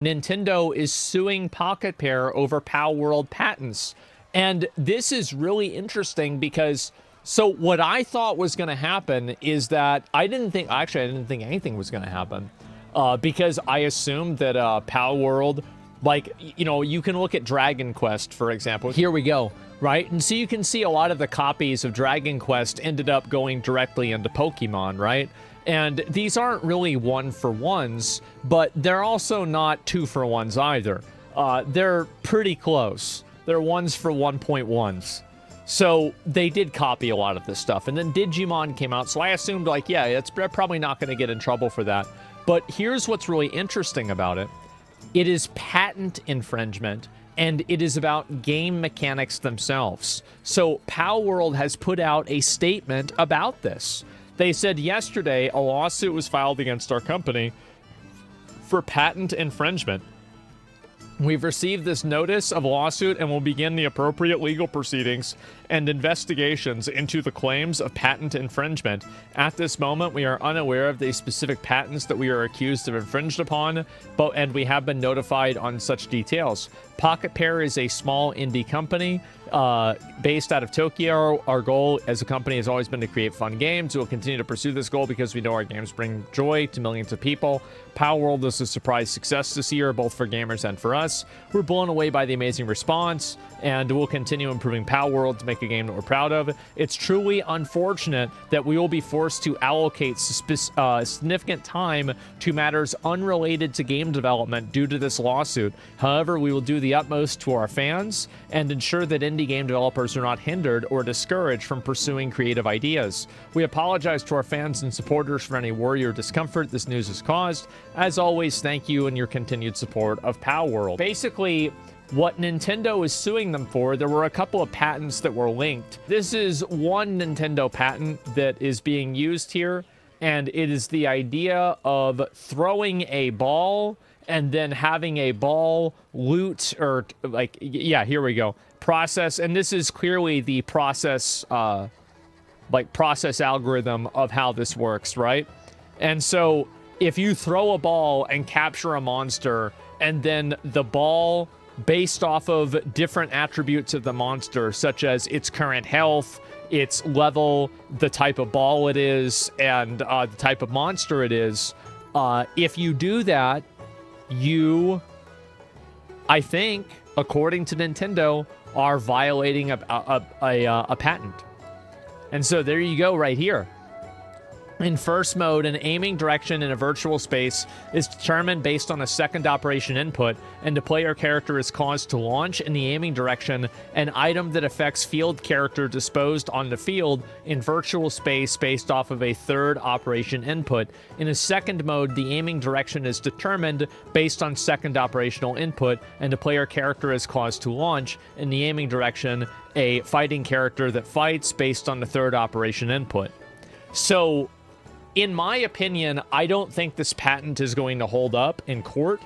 Nintendo is suing Pocket Pair over Palworld patents. And this is really interesting because, so what I thought was going to happen is that I didn't think anything was going to happen. Because I assumed that Palworld, like, you know, you can look at Dragon Quest, for example. Here we go, right? And so you can see a lot of the copies of Dragon Quest ended up going directly into Pokemon, right? And these aren't really one-for-ones, but they're also not two-for-ones either. They're pretty close. They're ones for 1.1s. So they did copy a lot of this stuff. And then Digimon came out, so I assumed, like, yeah, they're probably not going to get in trouble for that. But here's what's really interesting about it. It is patent infringement, and it is about game mechanics themselves. So Palworld has put out a statement about this. They said yesterday a lawsuit was filed against our company for patent infringement. We've received this notice of lawsuit and will begin the appropriate legal proceedings and investigations into the claims of patent infringement. At this moment, we are unaware of the specific patents that we are accused of infringed upon, and we have been notified on such details. Pocket Pair is a small indie company based out of Tokyo. Our goal as a company has always been to create fun games. We will continue to pursue this goal because we know our games bring joy to millions of people. Palworld is a surprise success this year, both for gamers and for us. We're blown away by the amazing response, and we'll continue improving Palworld to make a game that we're proud of. It's truly unfortunate that we will be forced to allocate significant time to matters unrelated to game development due to this lawsuit. However, we will do the utmost to our fans and ensure that indie game developers are not hindered or discouraged from pursuing creative ideas. We apologize to our fans and supporters for any worry or discomfort this news has caused. As always, thank you and your continued support of Palworld. Basically, what Nintendo is suing them for, there were a couple of patents that were linked. This is one Nintendo patent that is being used here, and it is the idea of throwing a ball and then having a ball loot, or like, yeah, here we go. Process, and this is clearly the process, process algorithm of how this works, right? And so if you throw a ball and capture a monster, and then the ball, based off of different attributes of the monster, such as its current health, its level, the type of ball it is, and the type of monster it is, if you do that, you, I think, according to Nintendo, are violating a patent. And so there you go right here. In first mode, an aiming direction in a virtual space is determined based on a second operation input, and the player character is caused to launch in the aiming direction an item that affects field character disposed on the field in virtual space based off of a third operation input. In a second mode, the aiming direction is determined based on second operational input, and the player character is caused to launch in the aiming direction a fighting character that fights based on the third operation input. So, in my opinion, I don't think this patent is going to hold up in court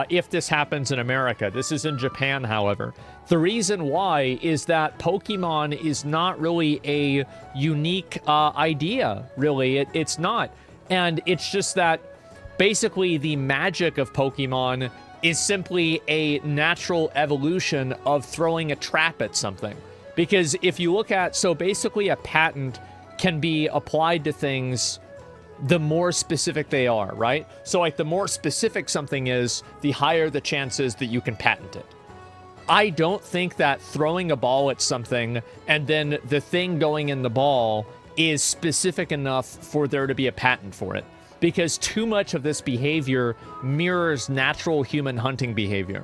if this happens in America. This is in Japan, however. The reason why is that Pokemon is not really a unique idea, really. It's not. And it's just that basically the magic of Pokemon is simply a natural evolution of throwing a trap at something. Because if you look at, so basically a patent can be applied to things the more specific they are, right? So like the more specific something is, the higher the chances that you can patent it. I don't think that throwing a ball at something and then the thing going in the ball is specific enough for there to be a patent for it, because too much of this behavior mirrors natural human hunting behavior.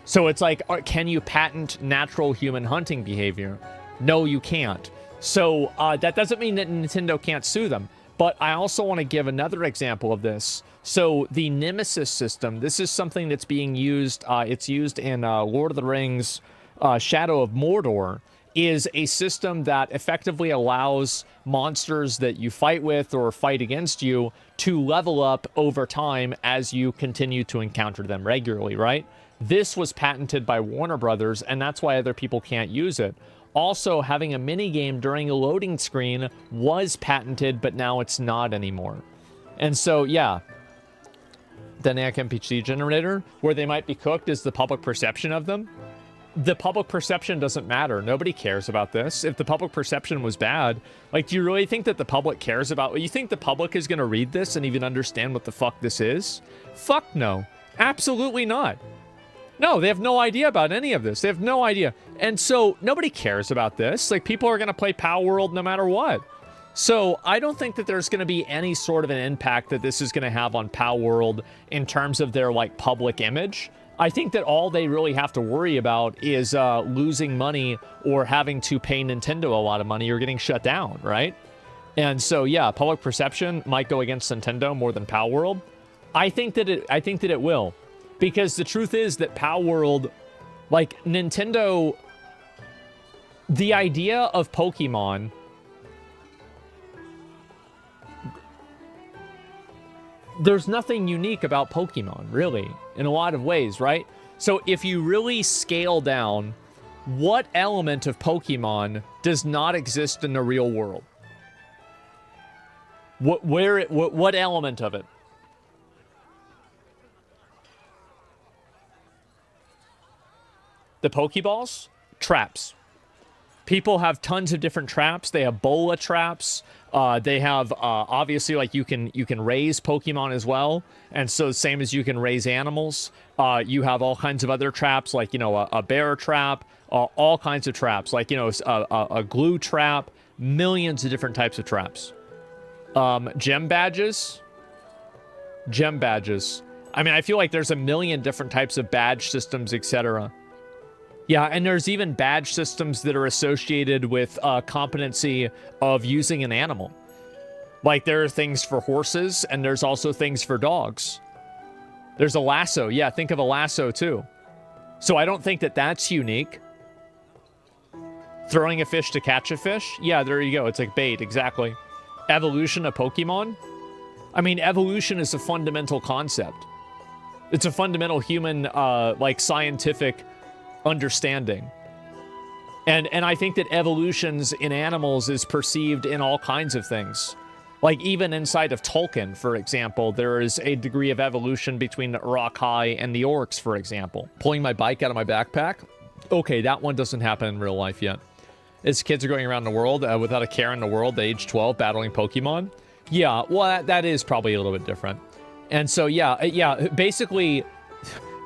So it's like, can you patent natural human hunting behavior? No, you can't. So that doesn't mean that Nintendo can't sue them. But I also want to give another example of this. So the Nemesis system, this is something that's being used, it's used in Lord of the Rings, Shadow of Mordor, is a system that effectively allows monsters that you fight with or fight against you to level up over time as you continue to encounter them regularly, right? This was patented by Warner Brothers, and that's why other people can't use it. Also, having a minigame during a loading screen was patented, but now it's not anymore. And so, yeah, dynamic NPC generator, where they might be cooked is the public perception of them. The public perception doesn't matter. Nobody cares about this. If the public perception was bad, like, do you really think that the public cares about... You think the public is going to read this and even understand what the fuck this is? Fuck no. Absolutely not. No, they have no idea about any of this. They have no idea. And so nobody cares about this. Like, people are going to play Palworld no matter what. So I don't think that there's going to be any sort of an impact that this is going to have on Palworld in terms of their, like, public image. I think that all they really have to worry about is losing money or having to pay Nintendo a lot of money or getting shut down, right? And so, yeah, public perception might go against Nintendo more than Palworld. I think that it will. Because the truth is that Palworld, like, Nintendo, the idea of Pokemon... There's nothing unique about Pokemon, really, in a lot of ways, right? So if you really scale down, what element of Pokemon does not exist in the real world? What element of it? The Pokeballs? Traps. People have tons of different traps. They have bola traps. They have obviously, like, you can raise Pokemon as well, and so same as you can raise animals. You have all kinds of other traps, like, you know, a bear trap, all kinds of traps, like, you know, a glue trap, millions of different types of traps. Gem badges. Gem badges. I mean, I feel like there's a million different types of badge systems, etc. Yeah, and there's even badge systems that are associated with competency of using an animal. Like, there are things for horses, and there's also things for dogs. There's a lasso. Yeah, think of a lasso, too. So I don't think that that's unique. Throwing a fish to catch a fish? Yeah, there you go. It's like bait, exactly. Evolution of Pokemon? I mean, evolution is a fundamental concept. It's a fundamental human, like, scientific understanding. And I think that evolutions in animals is perceived in all kinds of things. Like, even inside of Tolkien, for example, there is a degree of evolution between the Uruk-hai and the orcs, for example. Pulling my bike out of my backpack? Okay, that one doesn't happen in real life yet. As kids are going around the world without a care in the world at age 12 battling Pokemon? Yeah, well, that is probably a little bit different. And so, yeah, basically...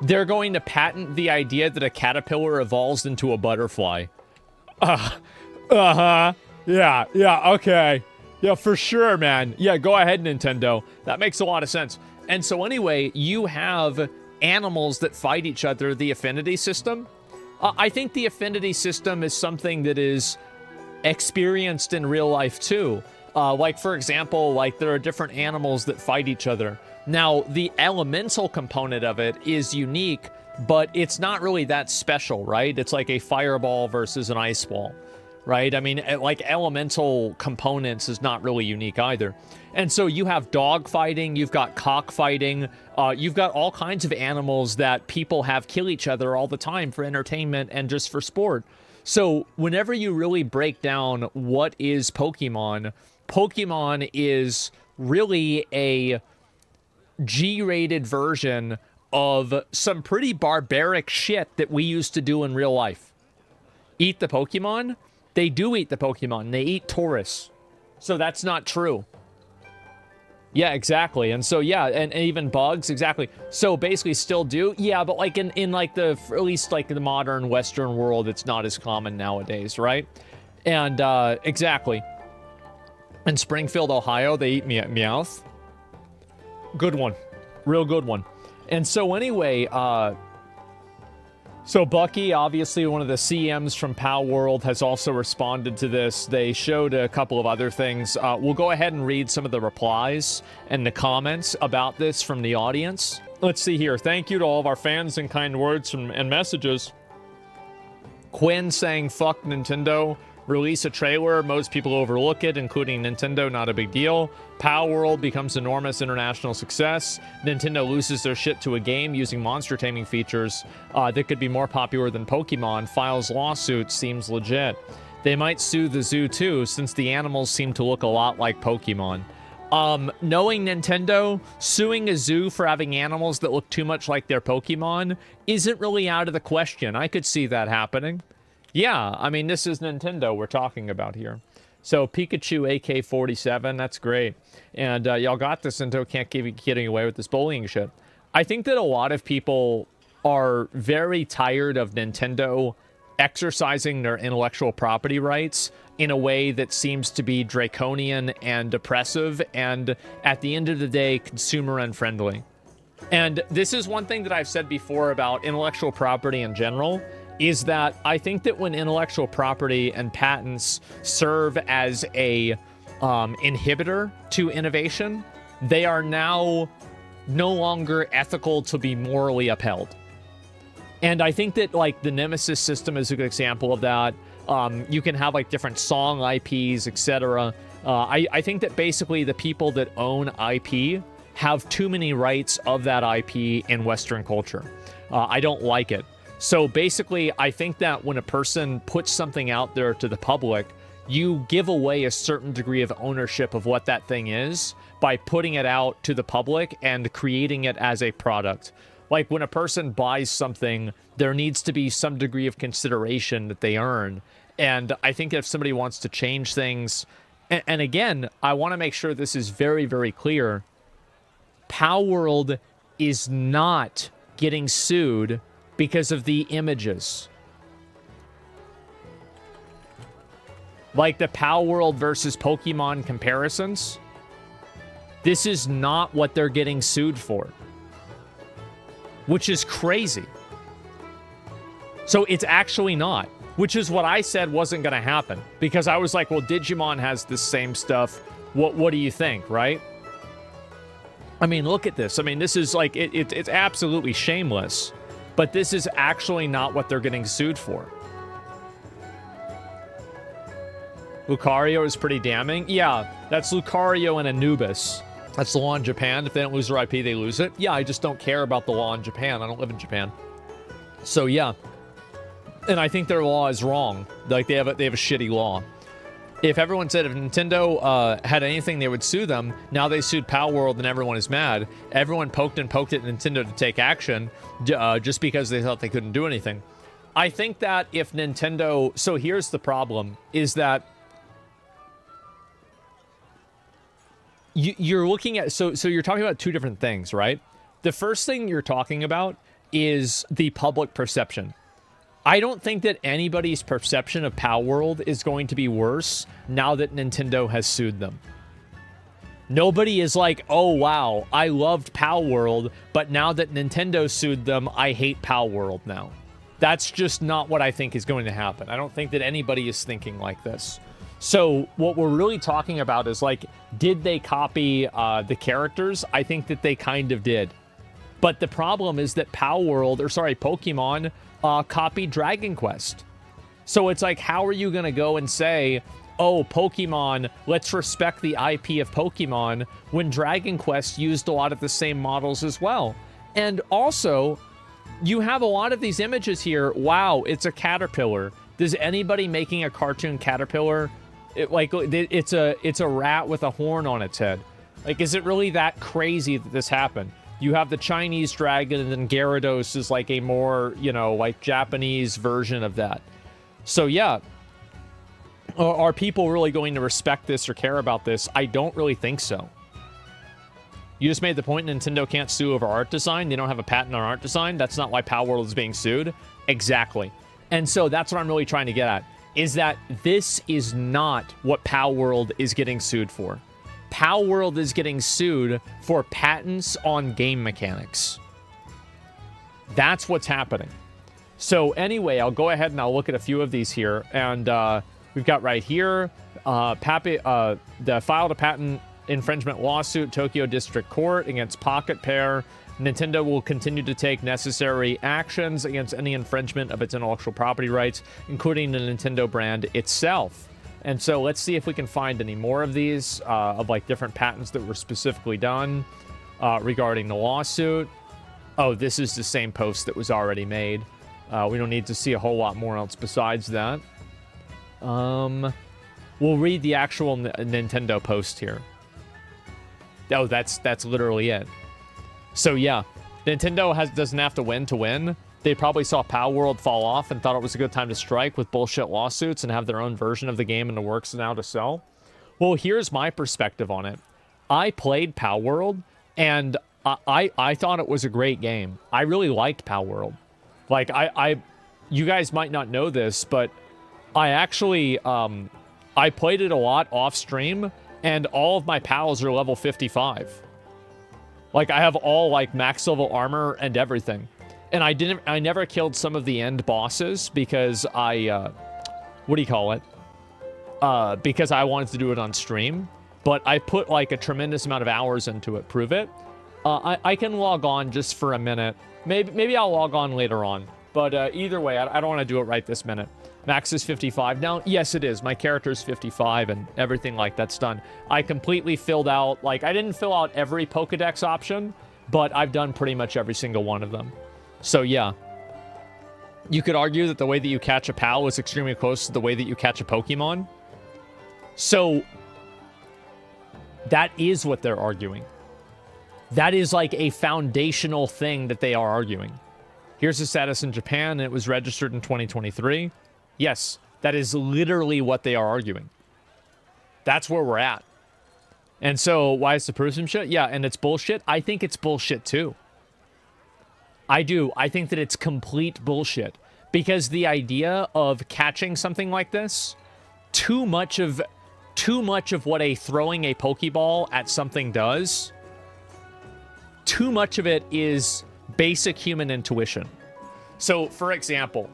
They're going to patent the idea that a caterpillar evolves into a butterfly. Yeah, okay. Yeah, for sure, man. Yeah, go ahead, Nintendo. That makes a lot of sense. And so anyway, you have animals that fight each other, the affinity system. I think the affinity system is something that is experienced in real life, too. Like, for example, like, there are different animals that fight each other. Now, the elemental component of it is unique, but it's not really that special, right? It's like a fireball versus an ice ball, right? I mean, like, elemental components is not really unique either. And so you have dog fighting, you've got cock fighting, you've got all kinds of animals that people have kill each other all the time for entertainment and just for sport. So whenever you really break down what is Pokemon, Pokemon is really a G-rated version of some pretty barbaric shit that we used to do in real life. Eat the Pokemon? They do eat the Pokemon. They eat Taurus. So that's not true. Yeah, exactly. And so, yeah, and even bugs, exactly. So basically still do. Yeah, but like in like the, at least like the modern Western world, it's not as common nowadays, right? And exactly. In Springfield, Ohio, they eat Meowth. Good one. Real good one. And so anyway, so Bucky, obviously one of the CMs from Palworld, has also responded to this. They showed a couple of other things. We'll go ahead and read some of the replies and the comments about this from the audience. Let's see here. Thank you to all of our fans and kind words and messages. Quinn saying, fuck Nintendo. Release a trailer, most people overlook it, including Nintendo, not a big deal. Palworld becomes enormous international success. Nintendo loses their shit to a game using monster taming features that could be more popular than Pokemon. Files lawsuit, seems legit. They might sue the zoo too, since the animals seem to look a lot like Pokemon. Knowing Nintendo, suing a zoo for having animals that look too much like their Pokemon isn't really out of the question. I could see that happening. Yeah, I mean, this is Nintendo we're talking about here. So Pikachu AK-47, that's great. And y'all got this, Nintendo can't keep getting away with this bullying shit. I think that a lot of people are very tired of Nintendo exercising their intellectual property rights in a way that seems to be draconian and oppressive and, at the end of the day, consumer unfriendly. And this is one thing that I've said before about intellectual property in general, is that I think that when intellectual property and patents serve as a inhibitor to innovation, they are now no longer ethical to be morally upheld. And I think that, like, the Nemesis system is a good example of that. You can have, like, different song IPs, etc. I think that basically the people that own IP have too many rights of that IP in Western culture. I don't like it. So basically, I think that when a person puts something out there to the public, you give away a certain degree of ownership of what that thing is by putting it out to the public and creating it as a product. Like, when a person buys something, there needs to be some degree of consideration that they earn. And I think if somebody wants to change things, and again, I want to make sure this is very, very clear, Palworld is not getting sued because of the images. Like the Palworld versus Pokemon comparisons, this is not what they're getting sued for. Which is crazy. So it's actually not. Which is what I said wasn't going to happen. Because I was like, well, Digimon has the same stuff. What do you think, right? I mean, look at this. I mean, this is like, it's absolutely shameless. But this is actually not what they're getting sued for. Lucario is pretty damning. Yeah, that's Lucario and Anubis. That's the law in Japan. If they don't lose their IP, they lose it. Yeah, I just don't care about the law in Japan. I don't live in Japan. So, yeah. And I think their law is wrong. Like, they have a shitty law. If everyone said if Nintendo had anything, they would sue them. Now they sued Palworld and everyone is mad. Everyone poked at Nintendo to take action just because they thought they couldn't do anything. I think that if Nintendo... So here's the problem, is that you're looking at... So you're talking about two different things, right? The first thing you're talking about is the public perception. I don't think that anybody's perception of Palworld is going to be worse now that Nintendo has sued them. Nobody is like, oh, wow, I loved Palworld, but now that Nintendo sued them, I hate Palworld now. That's just not what I think is going to happen. I don't think that anybody is thinking like this. So what we're really talking about is, like, did they copy the characters? I think that they kind of did. But the problem is that Pokemon copied Dragon Quest. So it's like, how are you going to go and say, oh, Pokemon, let's respect the IP of Pokemon, when Dragon Quest used a lot of the same models as well? And also, you have a lot of these images here. Wow, it's a caterpillar. Does anybody making a cartoon caterpillar, it's a rat with a horn on its head? Like, is it really that crazy that this happened? You have the Chinese dragon, and then Gyarados is like a more, like Japanese version of that. So yeah, are people really going to respect this or care about this? I don't really think so. You just made the point Nintendo can't sue over art design. They don't have a patent on art design. That's not why Palworld is being sued. Exactly. And so that's what I'm really trying to get at, is that this is not what Palworld is getting sued for. Palworld is getting sued for patents on game mechanics. That's what's happening. So anyway, I'll go ahead and I'll look at a few of these here. And we've got right here, the filed a patent infringement lawsuit, Tokyo District Court against Pocket Pair. Nintendo will continue to take necessary actions against any infringement of its intellectual property rights, including the Nintendo brand itself. And so let's see if we can find any more of these, of like different patents that were specifically done regarding the lawsuit. Oh, this is the same post that was already made. We don't need to see a whole lot more else besides that. We'll read the actual Nintendo post here. Oh, that's literally it. So yeah, Nintendo doesn't have to win. They probably saw Palworld fall off and thought it was a good time to strike with bullshit lawsuits and have their own version of the game in the works now to sell. Well, here's my perspective on it. I played Palworld, and I thought it was a great game. I really liked Palworld. Like, you guys might not know this, but I actually, I played it a lot off stream, and all of my pals are level 55. Like, I have all, like, max level armor and everything. And I never killed some of the end bosses because what do you call it? Because I wanted to do it on stream. But I put, like, a tremendous amount of hours into it. Prove it. I can log on just for a minute. Maybe I'll log on later on. But either way, I don't want to do it right this minute. Max is 55 now. Yes, it is. My character's 55 and everything like that's done. I completely filled out, like, I didn't fill out every Pokedex option, but I've done pretty much every single one of them. So, yeah. You could argue that the way that you catch a PAL is extremely close to the way that you catch a Pokemon. So, that is what they're arguing. That is like a foundational thing that they are arguing. Here's the status in Japan, and it was registered in 2023. Yes, that is literally what they are arguing. That's where we're at. And so, why is the proof some shit? Yeah, and it's bullshit. I think it's bullshit too. I do. I think that it's complete bullshit. Because the idea of catching something like this, too much of what throwing a Pokeball at something does, too much of it is basic human intuition. So, for example,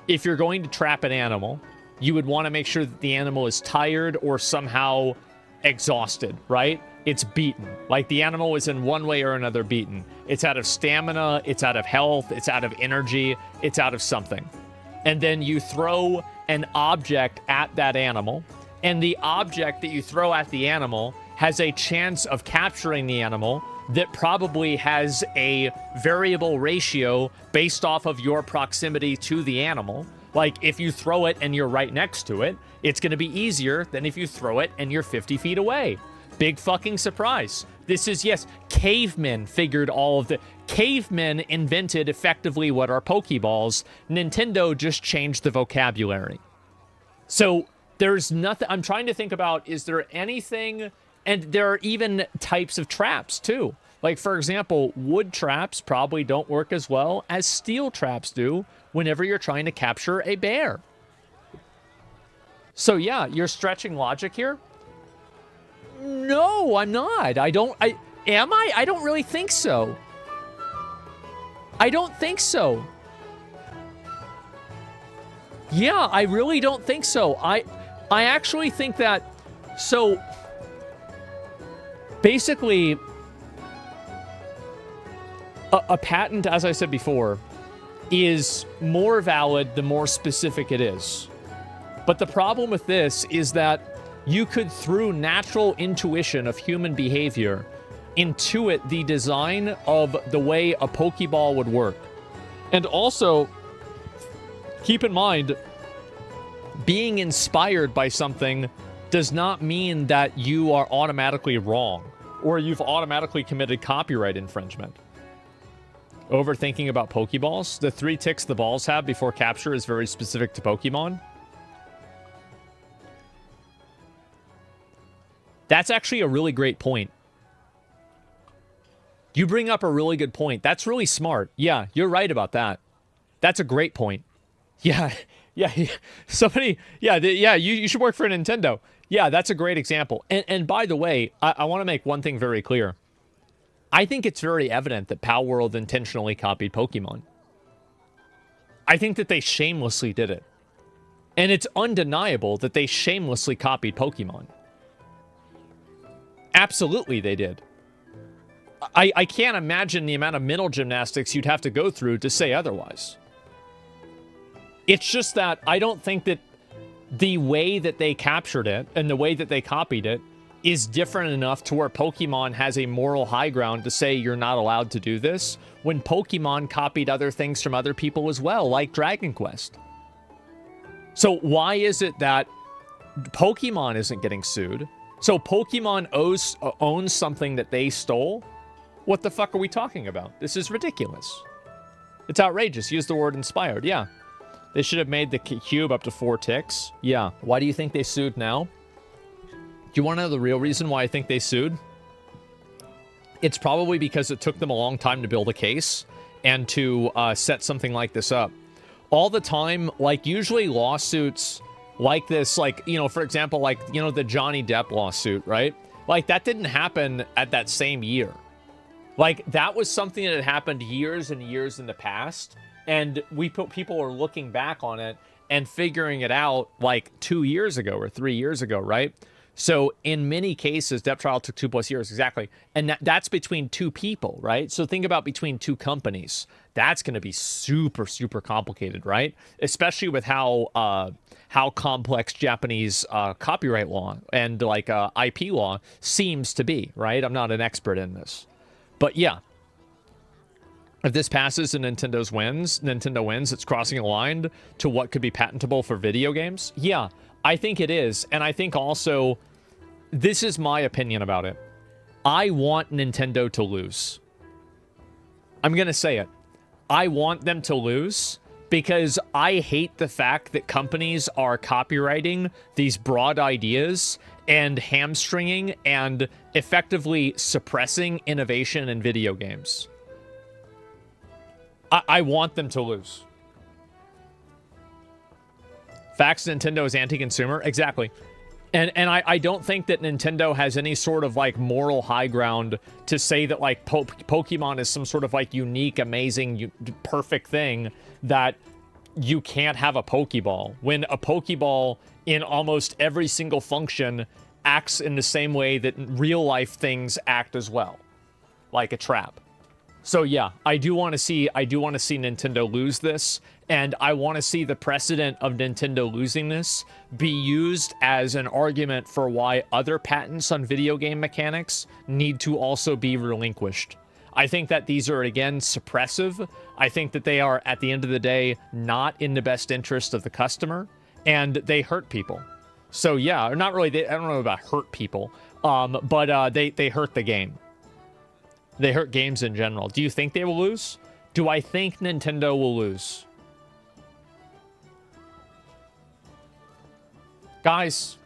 if you're going to trap an animal, you would want to make sure that the animal is tired or somehow exhausted, right? It's beaten. Like, the animal is in one way or another beaten. It's out of stamina, it's out of health, it's out of energy, it's out of something. And then you throw an object at that animal, and the object that you throw at the animal has a chance of capturing the animal that probably has a variable ratio based off of your proximity to the animal. Like, if you throw it and you're right next to it, it's going to be easier than if you throw it and you're 50 feet away. Big fucking surprise. This is, yes, cavemen figured all of the... Cavemen invented effectively what are Pokeballs. Nintendo just changed the vocabulary. So, there's nothing... I'm trying to think about, is there anything... And there are even types of traps, too. Like, for example, wood traps probably don't work as well as steel traps do whenever you're trying to capture a bear. So, yeah, you're stretching logic here? No, I'm not. Am I? I don't really think so. I don't think so. Yeah, I really don't think so. I actually think that... So... Basically, a patent, as I said before, is more valid the more specific it is. But the problem with this is that you could, through natural intuition of human behavior, intuit the design of the way a Pokeball would work. And also, keep in mind, being inspired by something does not mean that you are automatically wrong or you've automatically committed copyright infringement. Overthinking about Pokeballs? The 3 ticks the balls have before capture is very specific to Pokemon. That's actually a really great point. You bring up a really good point. That's really smart. Yeah, you're right about that. That's a great point. Yeah, somebody, you should work for Nintendo. Yeah, that's a great example. And by the way, I want to make one thing very clear. I think it's very evident that Palworld intentionally copied Pokemon. I think that they shamelessly did it. And it's undeniable that they shamelessly copied Pokemon. Absolutely they did. I can't imagine the amount of mental gymnastics you'd have to go through to say otherwise. It's just that I don't think that the way that they captured it and the way that they copied it is different enough to where Pokemon has a moral high ground to say you're not allowed to do this when Pokemon copied other things from other people as well, like Dragon Quest. So why is it that Pokemon isn't getting sued? So Pokemon owns something that they stole? What the fuck are we talking about? This is ridiculous. It's outrageous. Use the word inspired. Yeah. They should have made the cube up to 4 ticks. Yeah. Why do you think they sued now? Do you want to know the real reason why I think they sued? It's probably because it took them a long time to build a case and to set something like this up. All the time, like, usually lawsuits like this, like, you know, for example, like, you know, the Johnny Depp lawsuit, right? Like, that didn't happen at that same year. Like, that was something that had happened years and years in the past, and people are looking back on it and figuring it out, like, 2 years ago or 3 years ago, right? So, in many cases, Depp trial took 2+ years, exactly. And that's between 2 people, right? So, think about between 2 companies. That's going to be super, super complicated, right? Especially with how complex Japanese copyright law and, like, IP law seems to be, right? I'm not an expert in this. But, yeah. If this passes and Nintendo wins, it's crossing a line to what could be patentable for video games. Yeah, I think it is. And I think also, this is my opinion about it. I want Nintendo to lose. I'm going to say it. I want them to lose because I hate the fact that companies are copywriting these broad ideas and hamstringing and effectively suppressing innovation in video games. I want them to lose. Facts, Nintendo is anti-consumer? Exactly. And I don't think that Nintendo has any sort of, like, moral high ground to say that, like, Pokemon is some sort of, like, unique, amazing, perfect thing that you can't have a Pokeball. When a Pokeball, in almost every single function, acts in the same way that real-life things act as well. Like a trap. So yeah, I do want to see Nintendo lose this, and I want to see the precedent of Nintendo losing this be used as an argument for why other patents on video game mechanics need to also be relinquished. I think that these are, again, suppressive. I think that they are, at the end of the day, not in the best interest of the customer, and they hurt people. So yeah, or not really, I don't know about hurt people, but they hurt the game. They hurt games in general. Do you think they will lose? Do I think Nintendo will lose? Guys,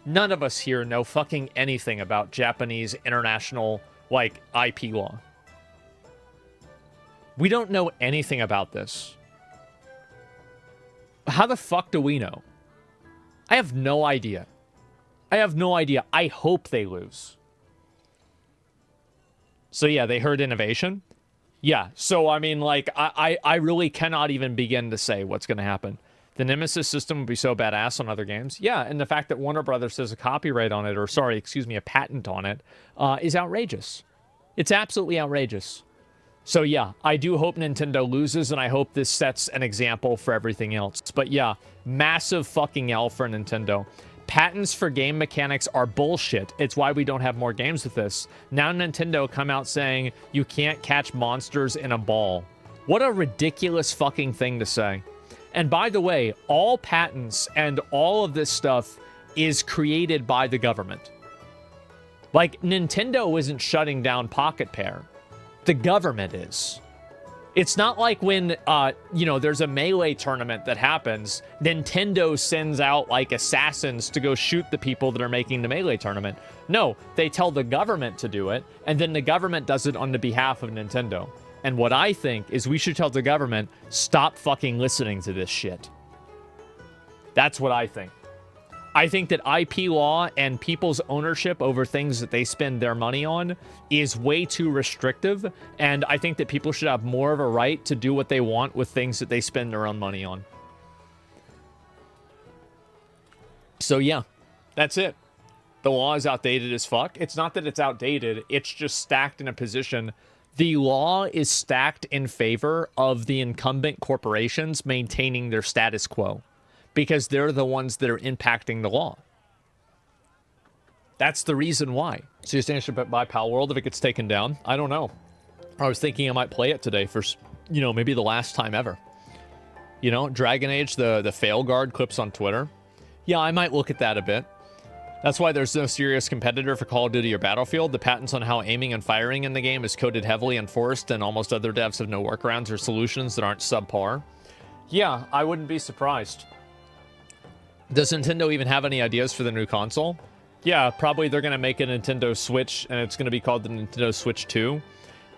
none of us here know fucking anything about Japanese international, like, IP law. We don't know anything about this. How the fuck do we know? I have no idea. I have no idea. I hope they lose. So yeah, they hurt innovation. Yeah, so I mean, like, I really cannot even begin to say what's going to happen. The Nemesis system would be so badass on other games. Yeah, and the fact that Warner Brothers has a copyright on it, or sorry, excuse me, a patent on it, is outrageous. It's absolutely outrageous. So yeah, I do hope Nintendo loses, and I hope this sets an example for everything else. But yeah, massive fucking L for Nintendo. Patents for game mechanics are bullshit. It's why we don't have more games with this. Now Nintendo come out saying you can't catch monsters in a ball. What a ridiculous fucking thing to say. And by the way, all patents and all of this stuff is created by the government. Like, Nintendo isn't shutting down Pocket Pair. The government is. It's not like when, you know, there's a Melee tournament that happens, Nintendo sends out, like, assassins to go shoot the people that are making the Melee tournament. No, they tell the government to do it, and then the government does it on the behalf of Nintendo. And what I think is we should tell the government, stop fucking listening to this shit. That's what I think. I think that IP law and people's ownership over things that they spend their money on is way too restrictive, and I think that people should have more of a right to do what they want with things that they spend their own money on. So yeah, that's it. The law is outdated as fuck. It's not that it's outdated, it's just stacked in a position. The law is stacked in favor of the incumbent corporations maintaining their status quo, because they're the ones that are impacting the law. That's the reason why. So you're saying I should buy Palworld if it gets taken down? I don't know. I was thinking I might play it today for, you know, maybe the last time ever. You know, Dragon Age, the fail guard clips on Twitter. Yeah, I might look at that a bit. That's why there's no serious competitor for Call of Duty or Battlefield. The patents on how aiming and firing in the game is coded heavily and forced, and almost other devs have no workarounds or solutions that aren't subpar. Yeah, I wouldn't be surprised. Does Nintendo even have any ideas for the new console? Yeah, probably they're going to make a Nintendo Switch, and it's going to be called the Nintendo Switch 2,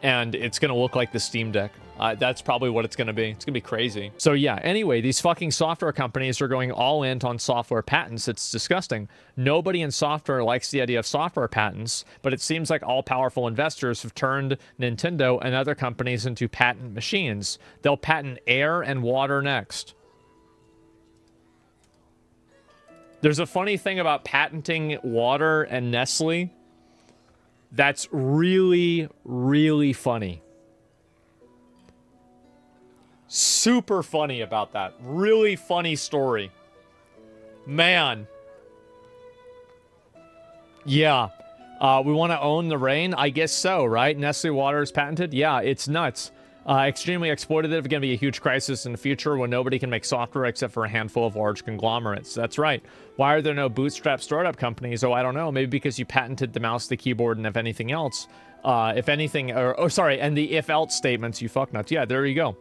and it's going to look like the Steam Deck. That's probably what it's going to be. It's going to be crazy. So yeah, anyway, these fucking software companies are going all in on software patents. It's disgusting. Nobody in software likes the idea of software patents, but it seems like all-powerful investors have turned Nintendo and other companies into patent machines. They'll patent air and water next. There's a funny thing about patenting water and Nestle that's really, really funny. Super funny about that. Really funny story. Man. Yeah. We want to own the rain? I guess so, right? Nestle water is patented? Yeah, it's nuts. Extremely exploitative. Going to be a huge crisis in the future when nobody can make software except for a handful of large conglomerates. That's right. Why are there no bootstrap startup companies? Oh, I don't know. Maybe because you patented the mouse, the keyboard, and if anything else. If anything, or, oh, sorry, and the if-else statements, you fucknuts. Yeah, there you go.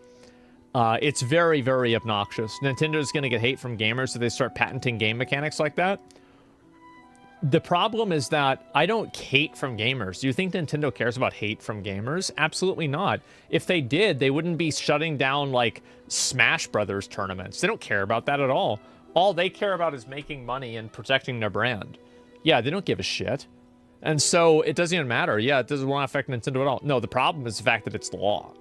It's very, very obnoxious. Nintendo's going to get hate from gamers if they start patenting game mechanics like that. The problem is that I don't hate from gamers. Do you think Nintendo cares about hate from gamers? Absolutely not. If they did, they wouldn't be shutting down, like, Smash Brothers tournaments. They don't care about that at all. All they care about is making money and protecting their brand. Yeah, they don't give a shit. And so it doesn't even matter. Yeah, it doesn't want to affect Nintendo at all. No, the problem is the fact that it's the law.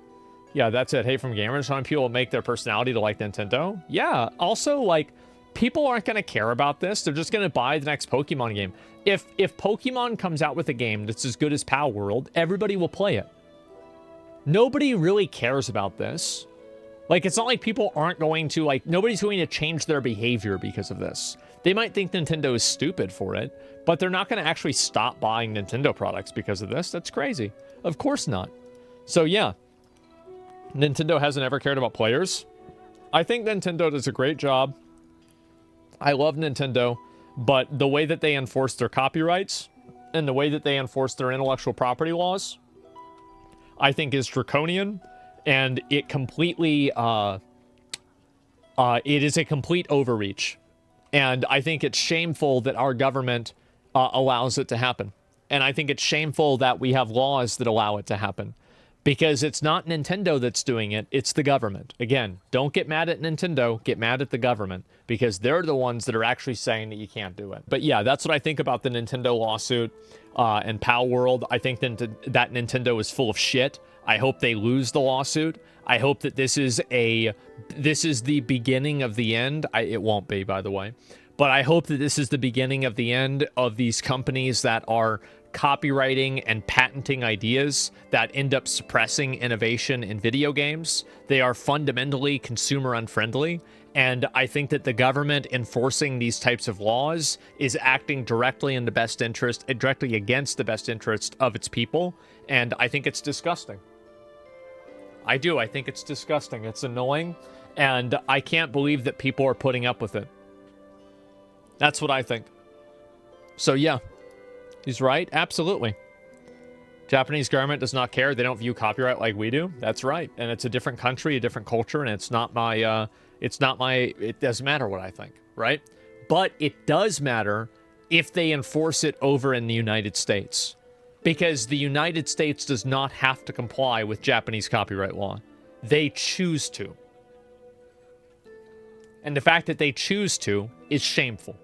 Yeah, that's it. Hate from gamers. How many people make their personality to like Nintendo? Yeah, also, like, people aren't going to care about this. They're just going to buy the next Pokemon game. If Pokemon comes out with a game that's as good as Palworld, everybody will play it. Nobody really cares about this. Like, it's not like people aren't going to, like, nobody's going to change their behavior because of this. They might think Nintendo is stupid for it, but they're not going to actually stop buying Nintendo products because of this. That's crazy. Of course not. So, yeah. Nintendo hasn't ever cared about players. I think Nintendo does a great job. I love Nintendo, but the way that they enforce their copyrights and the way that they enforce their intellectual property laws, I think is draconian, and it completely, it is a complete overreach. And I think it's shameful that our government allows it to happen. And I think it's shameful that we have laws that allow it to happen. Because it's not Nintendo that's doing it, it's the government. Again, don't get mad at Nintendo, get mad at the government, because they're the ones that are actually saying that you can't do it. But yeah, that's what I think about the Nintendo lawsuit and Palworld. I think that Nintendo is full of shit. I hope they lose the lawsuit. I hope that this is the beginning of the end. It won't be, by the way. But I hope that this is the beginning of the end of these companies that are copywriting and patenting ideas that end up suppressing innovation in video games. They are fundamentally consumer unfriendly, and I think that the government enforcing these types of laws is acting directly in the best interest, directly against the best interest of its people, and I think it's disgusting. I do. I think it's disgusting. It's annoying, and I can't believe that people are putting up with it. That's what I think. So yeah. He's right. Absolutely. Japanese government does not care. They don't view copyright like we do. That's right. And it's a different country, a different culture, and it doesn't matter what I think, right? But it does matter if they enforce it over in the United States. Because the United States does not have to comply with Japanese copyright law. They choose to. And the fact that they choose to is shameful.